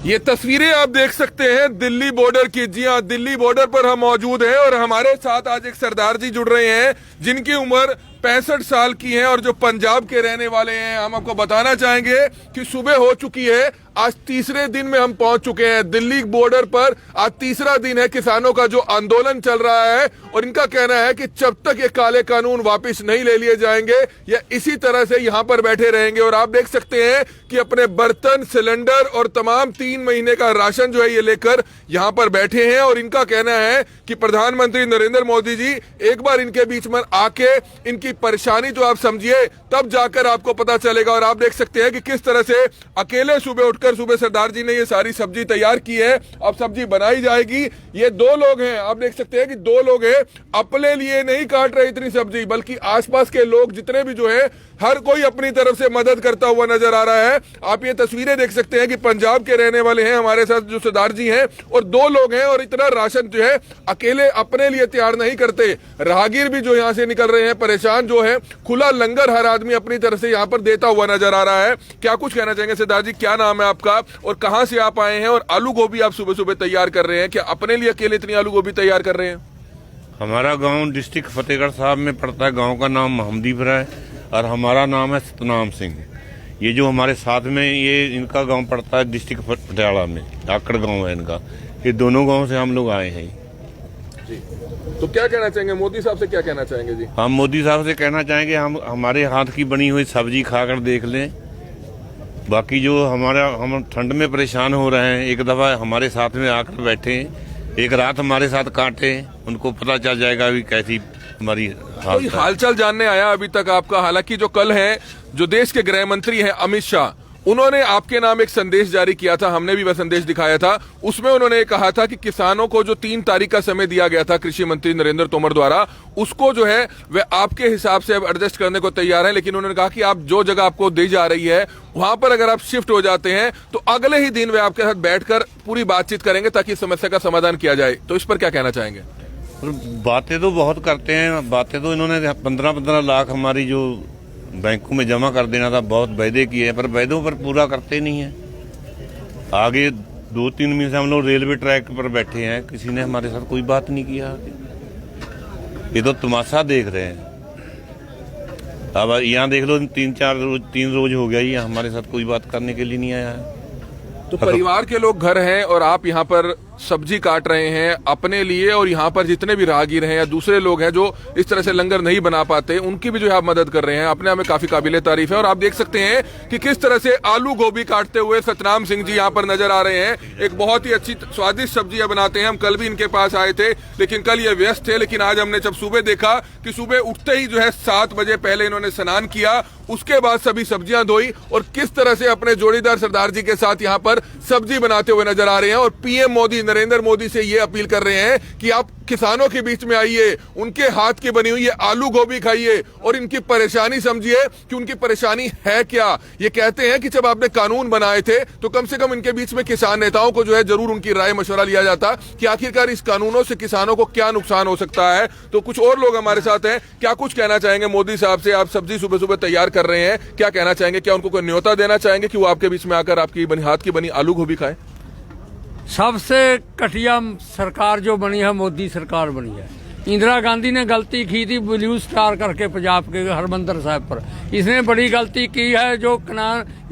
ये तस्वीरें आप देख सकते हैं दिल्ली बॉर्डर की। जी हाँ, दिल्ली बॉर्डर पर हम मौजूद हैं और हमारे साथ आज एक सरदार जी जुड़ रहे हैं जिनकी उम्र 65 साल की है और जो पंजाब के रहने वाले हैं। हम आपको बताना चाहेंगे कि सुबह हो चुकी है, आज तीसरे दिन में हम पहुंच चुके हैं दिल्ली बॉर्डर पर। आज तीसरा दिन है किसानों का जो आंदोलन चल रहा है और इनका कहना है कि जब तक ये काले कानून वापस नहीं ले लिए जाएंगे या इसी तरह से यहां पर बैठे रहेंगे। और आप देख सकते हैं कि अपने बर्तन, सिलेंडर और तमाम 3 महीने का राशन जो है ये लेकर यहां पर बैठे हैं। और इनका कहना है कि प्रधानमंत्री नरेंद्र मोदी जी एक बार इनके बीच में आके इनकी परेशानी जो आप समझिए, तब जाकर आपको पता चलेगा। और आप देख सकते हैं कि किस तरह से अकेले सुबह सरदार जी ने ये सारी सब्जी तैयार की है। अब सब्जी बनाई जाएगी। ये 2 लोग हैं, आप देख सकते हैं कि 2 लोग हैं, अपने लिए नहीं काट रहे इतनी सब्जी, बल्कि आसपास के लोग जितने भी जो है हर कोई अपनी तरफ से मदद करता हुआ नजर आ रहा है। आप ये तस्वीरें देख सकते हैं कि पंजाब के रहने वाले हैं हमारे साथ जो सरदार जी हैं और 2 लोग हैं और इतना राशन जो है अकेले अपने लिए तैयार नहीं करते। राहगीर भी जो यहाँ से निकल रहे हैं परेशान जो है, खुला लंगर हर आदमी अपनी तरफ से यहाँ पर देता हुआ नजर आ रहा है। क्या कुछ कहना चाहेंगे सरदार जी? क्या नाम है आपका और कहाँ से आप आए हैं? और आलू गोभी आप सुबह सुबह तैयार कर रहे हैं, क्या अपने लिए अकेले इतनी आलू गोभी तैयार कर रहे हैं? हमारा गांव डिस्ट्रिक्ट फतेहगढ़ साहब में पड़ता है। गांव का नाम मोहम्मदीपुरा है और हमारा नाम है सतनाम सिंह। ये जो हमारे साथ में ये इनका गांव पड़ता है डिस्ट्रिक्ट पटियाला में, आकड़ गांव है इनका। ये दोनों गांव से हम लोग आए हैं जी। तो क्या कहना चाहेंगे मोदी साहब से? क्या कहना चाहेंगे जी? हम मोदी साहब से कहना चाहेंगे हम हमारे हाथ की बनी हुई सब्जी खाकर देख लें। बाकी जो हम ठंड में परेशान हो रहे हैं, एक दफा हमारे साथ में आकर बैठे, एक रात हमारे साथ काटे, उनको पता चल जाएगा अभी कैसी हमारी हालचाल जानने आया अभी तक आपका। हालांकि जो कल है, जो देश के गृह मंत्री हैं अमित शाह, उन्होंने आपके नाम एक संदेश जारी किया था, हमने भी वह संदेश दिखाया था। उसमें उन्होंने कहा था कि किसानों को जो 3 तारीख का समय दिया गया था कृषि मंत्री नरेंद्र तोमर द्वारा, उसको जो है वह आपके हिसाब से अब एडजस्ट करने को तैयार है। लेकिन उन्होंने कहा कि आप जो जगह आपको दी जा रही है वहां पर अगर आप शिफ्ट हो जाते हैं तो अगले ही दिन वे आपके साथ बैठकर पूरी बातचीत करेंगे ताकि इस समस्या का समाधान किया जाए। तो इस पर क्या कहना चाहेंगे? बातें तो बहुत करते हैं, बातें तो इन्होंने 15-15 लाख हमारी जो बैंकों में जमा कर देना था, बहुत वायदे किए हैं, पर वायदों पर पूरा करते नहीं है। आगे 2-3 महीने से हम लोग रेलवे ट्रैक पर बैठे हैं, किसी ने हमारे साथ कोई बात नहीं किया। ये तो तमाशा देख रहे हैं। अब यहाँ देख लो 3 रोज हो गया, ये हमारे साथ कोई बात करने के लिए नहीं आया है। तो परिवार के लोग घर हैं और आप यहाँ पर सब्जी काट रहे हैं अपने लिए, और यहाँ पर जितने भी राहगीर हैं या दूसरे लोग हैं जो इस तरह से लंगर नहीं बना पाते, उनकी भी जो है आप मदद कर रहे हैं, अपने आप में काफी काबिले तारीफ है। और आप देख सकते हैं कि किस तरह से आलू गोभी काटते हुए सतनाम सिंह जी यहाँ पर नजर आ रहे हैं। एक बहुत ही अच्छी स्वादिष्ट सब्जियां बनाते हैं। हम कल भी इनके पास आए थे, लेकिन कल ये व्यस्त थे। लेकिन आज हमने जब सुबह देखा कि सुबह उठते ही जो है 7 बजे पहले इन्होंने स्नान किया, उसके बाद सभी सब्जियां धोई और किस तरह से अपने जोड़ीदार सरदार जी के साथ यहाँ पर सब्जी बनाते हुए नजर आ रहे हैं। और पीएम मोदी नरेंद्र मोदी से ये अपील कर रहे हैं कि आप किसानों के बीच में आइए, उनके हाथ की बनी हुई ये आलू गोभी खाइए और इनकी परेशानी समझिए कि उनकी परेशानी है क्या। ये कहते हैं कि जब आपने कानून बनाए थे तो कम से कम इनके बीच में किसान नेताओं को जो है जरूर उनकी राय मशवरा लिया जाता कि आखिरकार इस कानूनों से किसानों को क्या नुकसान हो सकता है। तो कुछ और लोग हमारे साथ हैं, क्या कुछ कहना चाहेंगे मोदी साहब से? आप सब्जी सुबह सुबह तैयार कर रहे हैं, क्या कहना चाहेंगे? क्या उनको कोई न्योता देना चाहेंगे कि वो आपके बीच में आकर आपकी हाथ की बनी आलू गोभी खाए? सबसे घटिया सरकार जो बनी है मोदी सरकार बनी है। इंदिरा गांधी ने गलती की थी ब्लू स्टार करके पंजाब के हरमंदर साहब पर, इसने बड़ी गलती की है। जो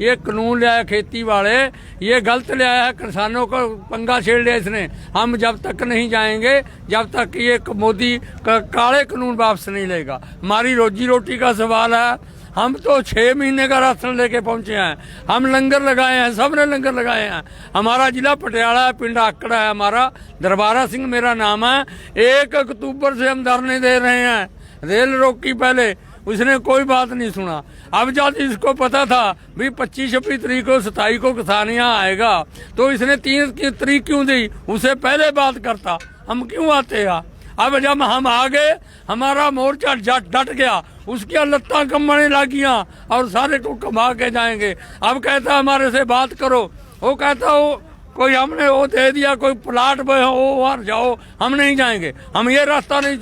ये कानून लाया खेती वाले, ये गलत लाया है, किसानों को पंगा छेड़ लिया इसने। हम जब तक नहीं जाएंगे जब तक ये मोदी काले कानून वापस नहीं लेगा। हमारी रोजी रोटी का सवाल है। हम तो 6 महीने का राशन लेके पहुंचे हैं, हम लंगर लगाए हैं, सबने लंगर लगाए हैं। हमारा जिला पटियाला है, पिंड आकड़ा है हमारा, दरबारा सिंह मेरा नाम है। 1 अक्टूबर से हम धरने दे रहे हैं। रेल रोकी पहले, उसने कोई बात नहीं सुना। अब जब इसको पता था भी 25-26 तारीख को 27 को किसान यहाँ आएगा, तो इसने 3 तारीख क्यों दी? उसे पहले बात करता, हम क्यों आते हैं? अब जब हम आ गए, हमारा मोर्चा डट गया, उसकी लत्ता कमने लगियां और सारे को कमा के जाएंगे। अब कहता हमारे से बात करो, वो कहता हो कोई हमने वो दे दिया, कोई प्लाट में हो वहां जाओ, हम नहीं जाएंगे, हम ये रास्ता नहीं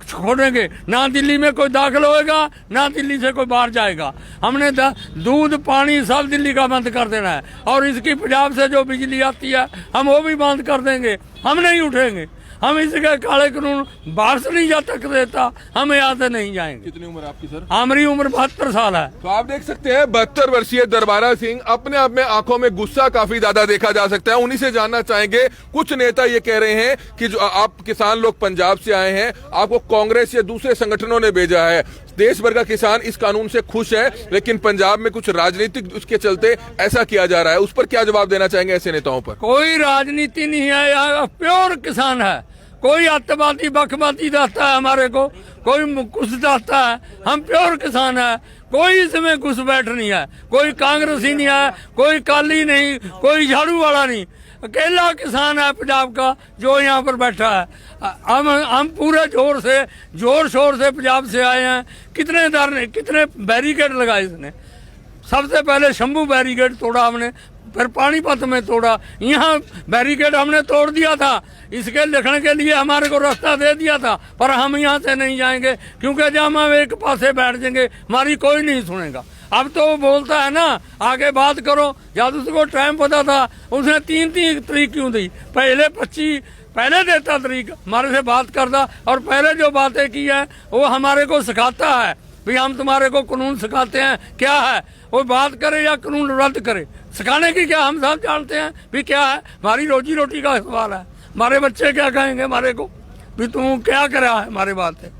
छोड़ेंगे, ना दिल्ली में कोई दाखिल होएगा, ना दिल्ली से कोई बाहर जाएगा। हमने दूध पानी सब दिल्ली का बंद कर देना है, और इसकी पंजाब से जो बिजली आती है हम वो भी बंद कर देंगे। हम नहीं उठेंगे, हम इसके काले कानून बाहर से नहीं जा तक देता, हम यहाँ से नहीं जाएंगे। कितनी उम्र आपकी सर? हमारी उम्र 72 साल है। तो आप देख सकते हैं 72 वर्षीय दरबारा सिंह, अपने आप में आंखों में गुस्सा काफी ज्यादा देखा जा सकता है। उन्हीं से जानना चाहेंगे, कुछ नेता ये कह रहे हैं कि जो आप किसान लोग पंजाब से आए हैं, आपको कांग्रेस या दूसरे संगठनों ने भेजा है, देश भर का किसान इस कानून से खुश है, लेकिन पंजाब में कुछ राजनीतिक उसके चलते ऐसा किया जा रहा है। उस पर क्या जवाब देना चाहेंगे ऐसे नेताओं पर? कोई राजनीति नहीं है, यहाँ प्योर किसान है। कोई अत्तवादी बखवादी दाता है हमारे को, कोई कुछ दाता है, हम प्योर किसान है। कोई इसमें घुसपैठ नहीं है, कोई कांग्रेसी नहीं है, कोई काली नहीं, कोई झाड़ू वाला नहीं, अकेला किसान है पंजाब का जो यहाँ पर बैठा है। हम पूरे जोर शोर से पंजाब से आए हैं। कितने बैरिकेड लगाए इसने। सबसे पहले शंभू बैरिकेड तोड़ा हमने, फिर पानीपत में तोड़ा, यहाँ बैरिकेड हमने तोड़ दिया था। इसके लिखने के लिए हमारे को रास्ता दे दिया था, पर हम यहाँ से नहीं जाएंगे, क्योंकि जब हम एक पासे बैठ जाएंगे हमारी कोई नहीं सुनेगा। अब तो वो बोलता है ना आगे बात करो, जब उसको टाइम पता था उसने 3 तारीख क्यों दी? पहले 25 पहले देता तारीख, हमारे से बात करता, और पहले जो बातें की है वो हमारे को सिखाता है। भाई हम तुम्हारे को कानून सिखाते हैं क्या है, वो बात करे या कानून रद्द करे, सिखाने की क्या हम सब जानते हैं भी क्या है। हमारी रोजी रोटी का सवाल है, हमारे बच्चे क्या कहेंगे हमारे को भी तू क्या करा है, हमारी बात है।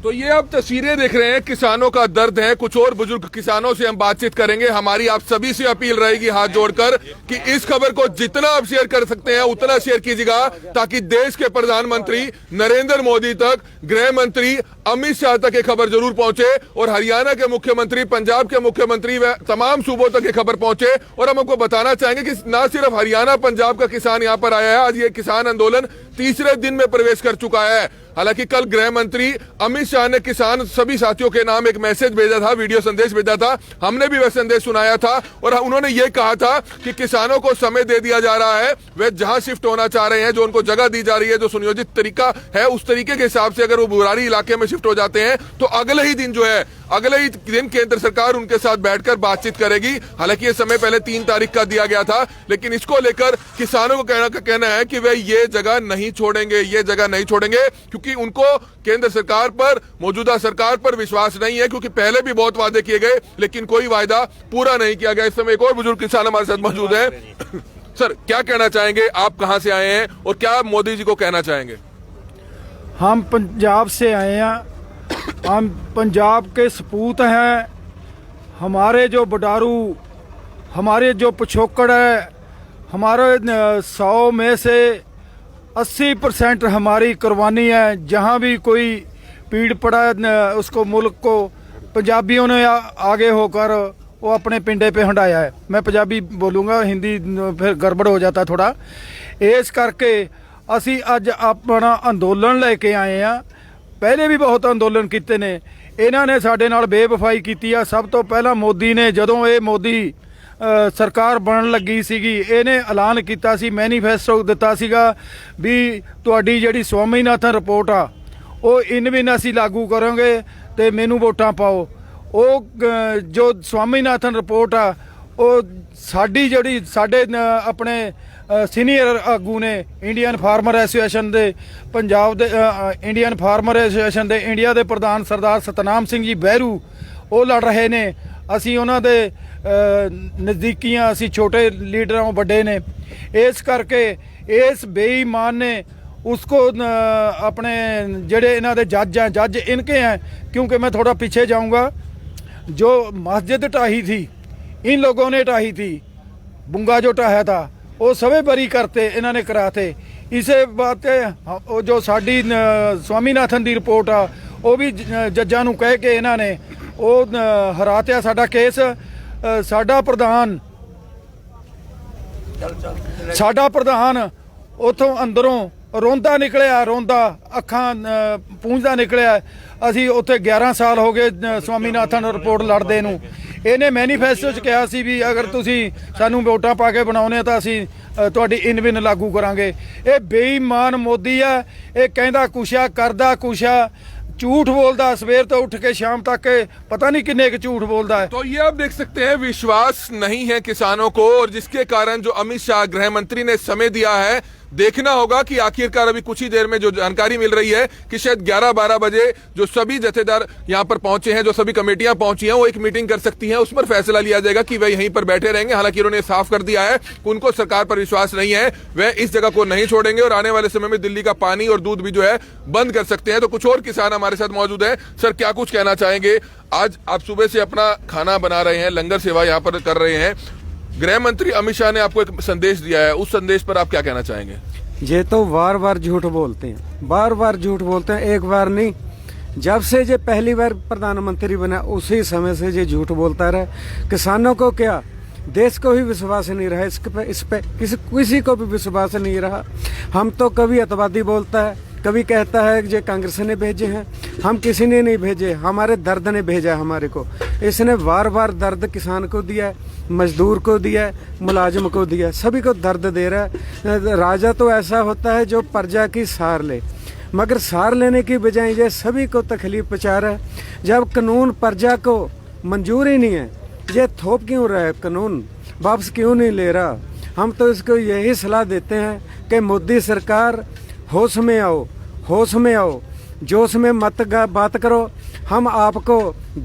तो ये आप तस्वीरें देख रहे हैं, किसानों का दर्द है। कुछ और बुजुर्ग किसानों से हम बातचीत करेंगे। हमारी आप सभी से अपील रहेगी हाथ जोड़कर कि इस खबर को जितना आप शेयर कर सकते हैं उतना शेयर कीजिएगा, ताकि देश के प्रधानमंत्री नरेंद्र मोदी तक, गृह मंत्री अमित शाह तक ये खबर जरूर पहुंचे, और हरियाणा के मुख्यमंत्री, पंजाब के मुख्यमंत्री व तमाम सूबों तक ये खबर पहुंचे। और हम आपको बताना चाहेंगे कि न सिर्फ हरियाणा पंजाब का किसान यहाँ पर आया है, आज ये किसान आंदोलन तीसरे दिन में प्रवेश कर चुका है। हालांकि कल गृह मंत्री अमित शाह ने किसान सभी साथियों के नाम एक मैसेज भेजा था, वीडियो संदेश भेजा था, हमने भी वह संदेश सुनाया था, और उन्होंने ये कहा था कि किसानों को समय दे दिया जा रहा है, वे जहां शिफ्ट होना चाह रहे हैं, जो उनको जगह दी जा रही है, जो सुनियोजित तरीका है, उस तरीके के हिसाब से अगर वो बुरारी इलाके में शिफ्ट हो जाते हैं तो अगले ही दिन केंद्र सरकार उनके साथ बैठकर बातचीत करेगी। हालांकि ये समय पहले 3 तारीख का दिया गया था, लेकिन इसको लेकर किसानों को कहना है कि वे ये जगह नहीं छोड़ेंगे, क्योंकि उनको केंद्र सरकार पर, मौजूदा सरकार पर विश्वास नहीं है, क्योंकि पहले भी बहुत वादे किए गए लेकिन कोई वायदा पूरा नहीं किया गया। इस समय एक और बुजुर्ग किसान हमारे साथ मौजूद है। सर, क्या कहना चाहेंगे, आप कहां से आए हैं और क्या मोदी जी को कहना चाहेंगे? हम पंजाब से आए हैं, हम पंजाब के सपूत हैं। हमारे जो बटारू, हमारे जो पिछोकड़ है, हमारे 100 में से 80% हमारी कुर्बानी है। जहाँ भी कोई पीड़ पड़ा है उसको, मुल्क को पंजाबियों ने आगे होकर वो अपने पिंडे पे हंडाया है। मैं पंजाबी बोलूँगा, हिंदी फिर गड़बड़ हो जाता थोड़ा। इस करके असी अज अपना अंदोलन लेके आए हैं। पहले भी बहुत अंदोलन किए ने, इन्हों ने साडे नाल बेवफाई की है। सब तो पहला मोदी ने, जदों ये मोदी सरकार बनन लगी सीगी, इहने ऐलान किया सी, मैनीफेस्टो दिता सीगा भी तुहाडी जिहड़ी स्वामीनाथन रिपोर्ट आ वो इन भी असीं लागू करांगे ते मैनू वोटां पाओ। वो जो स्वामीनाथन रिपोर्ट आ वो साडी जिहड़ी साडे अपने सीनियर आगू ने इंडियन फार्मर एसोसीएशन दे पंजाब दे, इंडियन फार्मर एसोसीएशन दे इंडिया दे प्रधान सरदार सतनाम सिंह जी बहरू वो लड़ रहे ने। असीं उन्हां दे नज़दीकियां, असीं छोटे लीडरों बड़े ने। इस करके इस बेईमान ने उसको अपने जेड़े इन्हां दे जज हैं, जज इनके हैं, क्योंकि मैं थोड़ा पीछे जाऊंगा। जो मस्जिद ढाही थी इन लोगों ने ढाही थी, बुंगा जो ढाया था वो सभी बरी करते इन्होंने कराते। इसे बात जो साडी स्वामीनाथन की रिपोर्ट आ वो भी जज्जां नूं कह के इन्होंने वो हरात्या साडा केस। साडा प्रधान उतों अंदरों रोंदा निकलिया, रोंदा अखां पूंझदा निकलिया। असी उत्थे 11 साल हो गए स्वामीनाथन रिपोर्ट लड़दे नूं। इहने मैनीफेस्टो च कहा सी भी अगर तुसीं सानूं वोटां पा के बनाउणे तां असीं ਤੁਹਾਡੀ ਇਨਵਿਨ ਲਾਗੂ ਕਰਾਂਗੇ। ਇਹ ਬੇਈਮਾਨ ਮੋਦੀ ਹੈ, ਇਹ ਕਹਿੰਦਾ ਕੁਛ ਆ ਕਰਦਾ ਕੁਛ ਆ, झूठ बोलता सवेर तो उठ के शाम तक के पता नहीं किन्ने के झूठ बोलता है। तो ये आप देख सकते हैं विश्वास नहीं है किसानों को, और जिसके कारण जो अमित शाह गृह मंत्री ने समय दिया है, देखना होगा कि आखिरकार अभी कुछ ही देर में जो जानकारी मिल रही है कि शायद 11-12 बजे जो सभी जथेदार यहां पर पहुंचे हैं, जो सभी कमेटियां पहुंची हैं, वो एक मीटिंग कर सकती हैं, उस पर फैसला लिया जाएगा कि वे यहीं पर बैठे रहेंगे। हालांकि उन्होंने साफ कर दिया है कि उनको सरकार पर विश्वास नहीं है, वे इस जगह को नहीं छोड़ेंगे और आने वाले समय में दिल्ली का पानी और दूध भी जो है बंद कर सकते हैं। तो कुछ और किसान हमारे साथ मौजूद है। सर, क्या कुछ कहना चाहेंगे? आज आप सुबह से अपना खाना बना रहे हैं, लंगर सेवा यहाँ पर कर रहे हैं, गृह मंत्री अमित शाह ने आपको एक संदेश दिया है, उस संदेश पर आप क्या कहना चाहेंगे? ये तो बार बार झूठ बोलते हैं, बार बार झूठ बोलते हैं, एक बार नहीं, जब से ये पहली बार प्रधानमंत्री बना उसी समय से ये झूठ बोलता रहा। किसानों को क्या, देश को ही विश्वास नहीं रहा, इस पे किसी को भी विश्वास नहीं रहा। हम तो कभी अतवादी बोलता है, कभी कहता है कि ये कांग्रेस ने भेजे हैं, हम किसी ने नहीं भेजे, हमारे दर्द ने भेजा है हमारे को। इसने बार बार दर्द किसान को दिया है, मजदूर को दिया है, मुलाजिम को दिया है, सभी को दर्द दे रहा है। राजा तो ऐसा होता है जो प्रजा की सार ले, मगर सार लेने की बजाय ये सभी को तकलीफ पहुँचा रहा है। जब कानून प्रजा को मंजूर ही नहीं है, ये थोप क्यों रहा है, कानून वापस क्यों नहीं ले रहा? हम तो इसको यही सलाह देते हैं कि मोदी सरकार होश में आओ, होश में आओ, जोश में मत बात करो। हम आपको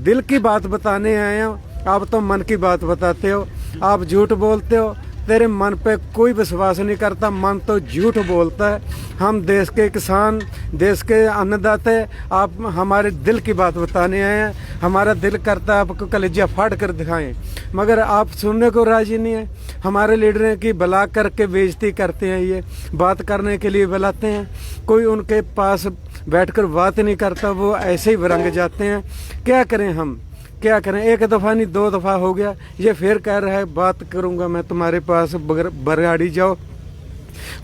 दिल की बात बताने आए हैं, आप तो मन की बात बताते हो, आप झूठ बोलते हो, तेरे मन पे कोई विश्वास नहीं करता, मन तो झूठ बोलता है। हम देश के किसान, देश के अन्नदाता, आप हमारे दिल की बात बताने आए हैं। हमारा दिल करता है आपको कलेजा फाड़ कर दिखाएं, मगर आप सुनने को राजी नहीं है। हमारे लीडरों की बुला करके बेइज्जती करते हैं, ये बात करने के लिए बुलाते हैं, कोई उनके पास बैठकर बात नहीं करता, वो ऐसे ही भरंग जाते हैं। क्या करें हम, क्या करें? एक दफ़ा नहीं 2 दफ़ा हो गया, ये फिर कह रहा है बात करूंगा मैं तुम्हारे पास, बरगाड़ी जाओ,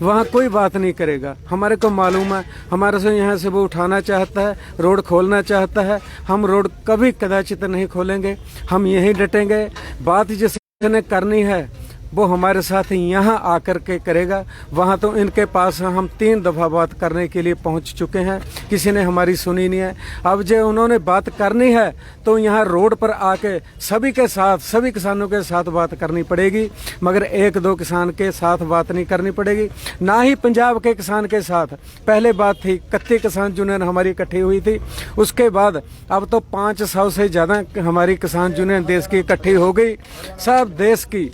वहाँ कोई बात नहीं करेगा। हमारे को मालूम है, हमारे से यहाँ से वो उठाना चाहता है, रोड खोलना चाहता है, हम रोड कभी कदाचित नहीं खोलेंगे, हम यहीं डटेंगे। बात जिसने करनी है वो हमारे साथ यहाँ आकर के करेगा। वहाँ तो इनके पास हम 3 दफ़ा बात करने के लिए पहुँच चुके हैं, किसी ने हमारी सुनी नहीं है। अब जो उन्होंने बात करनी है तो यहाँ रोड पर आके सभी के साथ, सभी किसानों के साथ बात करनी पड़ेगी, मगर 1-2 किसान के साथ बात नहीं करनी पड़ेगी, ना ही पंजाब के किसान के साथ। पहले बात थी 31 किसान यूनियन हमारी इकट्ठी हुई थी, उसके बाद अब तो 500 से ज़्यादा हमारी किसान यूनियन देश की इकट्ठी हो गई। सब देश की,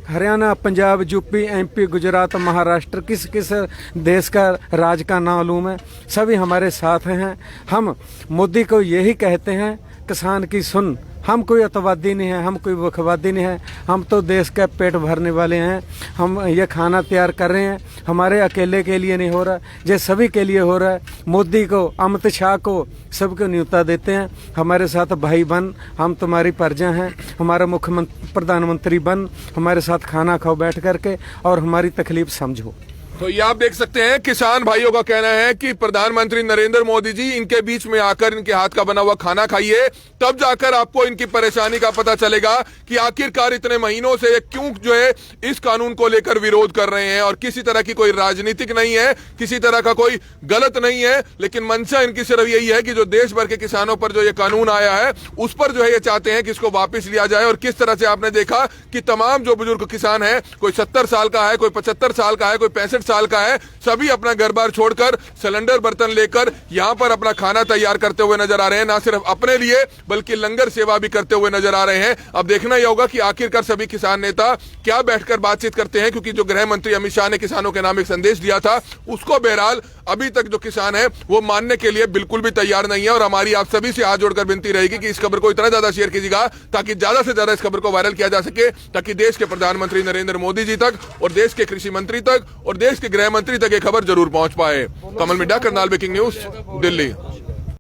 हरियाणा, पंजाब, यूपी, एमपी, गुजरात, महाराष्ट्र, किस किस देश का राज का मालूम है, सभी हमारे साथ हैं। हम मोदी को यही कहते हैं, किसान की सुन, हम कोई अतवादी नहीं है, हम कोई वखवादी नहीं है, हम तो देश का पेट भरने वाले हैं। हम ये खाना तैयार कर रहे हैं, हमारे अकेले के लिए नहीं हो रहा, ये सभी के लिए हो रहा है। मोदी को, अमित शाह को, सबको न्योता देते हैं, हमारे साथ भाई बन, हम तुम्हारी प्रजा हैं, हमारा मुख्यमंत्री प्रधानमंत्री बन, हमारे साथ खाना खाओ बैठ करके और हमारी तकलीफ समझो। तो ये आप देख सकते हैं किसान भाइयों का कहना है कि प्रधानमंत्री नरेंद्र मोदी जी इनके बीच में आकर इनके हाथ का बना हुआ खाना खाइए, तब जाकर आपको इनकी परेशानी का पता चलेगा कि आखिरकार इतने महीनों से क्यों जो है इस कानून को लेकर विरोध कर रहे हैं। और किसी तरह की कोई राजनीतिक नहीं है, किसी तरह का कोई गलत नहीं है, लेकिन मंशा इनकी सिर्फ यही है कि जो देश भर के किसानों पर जो ये कानून आया है उस पर जो है ये चाहते हैं कि इसको वापस लिया जाए। और किस तरह से आपने देखा कि तमाम जो बुजुर्ग किसान है, कोई 70 साल का है, कोई 75 साल का है, कोई 65 साल का है, सभी अपना घर बार छोड़कर सिलेंडर बर्तन लेकर यहां पर अपना खाना तैयार करते हुए नजर आ रहे हैं। ना सिर्फ अपने लिए बल्कि लंगर सेवा भी करते हुए नजर आ रहे हैं। अब देखना यह होगा कि आखिरकार सभी किसान नेता क्या बैठकर बातचीत करते हैं, क्योंकि जो गृह मंत्री अमित शाह ने किसानों के नाम एक संदेश दिया था उसको बहरहाल अभी तक जो किसान है वो मानने के लिए बिल्कुल भी तैयार नहीं है। और हमारी आप सभी से हाथ जोड़कर विनती रहेगी कि इस खबर को इतना ज्यादा शेयर कीजिएगा ताकि ज्यादा से ज्यादा इस खबर को वायरल किया जा सके, ताकि देश के प्रधानमंत्री नरेंद्र मोदी जी तक और देश के कृषि मंत्री तक और देश के गृह मंत्री तक ये खबर जरूर पहुंच पाए। कमल मिड्डा, करनाल ब्रेकिंग न्यूज, दिल्ली।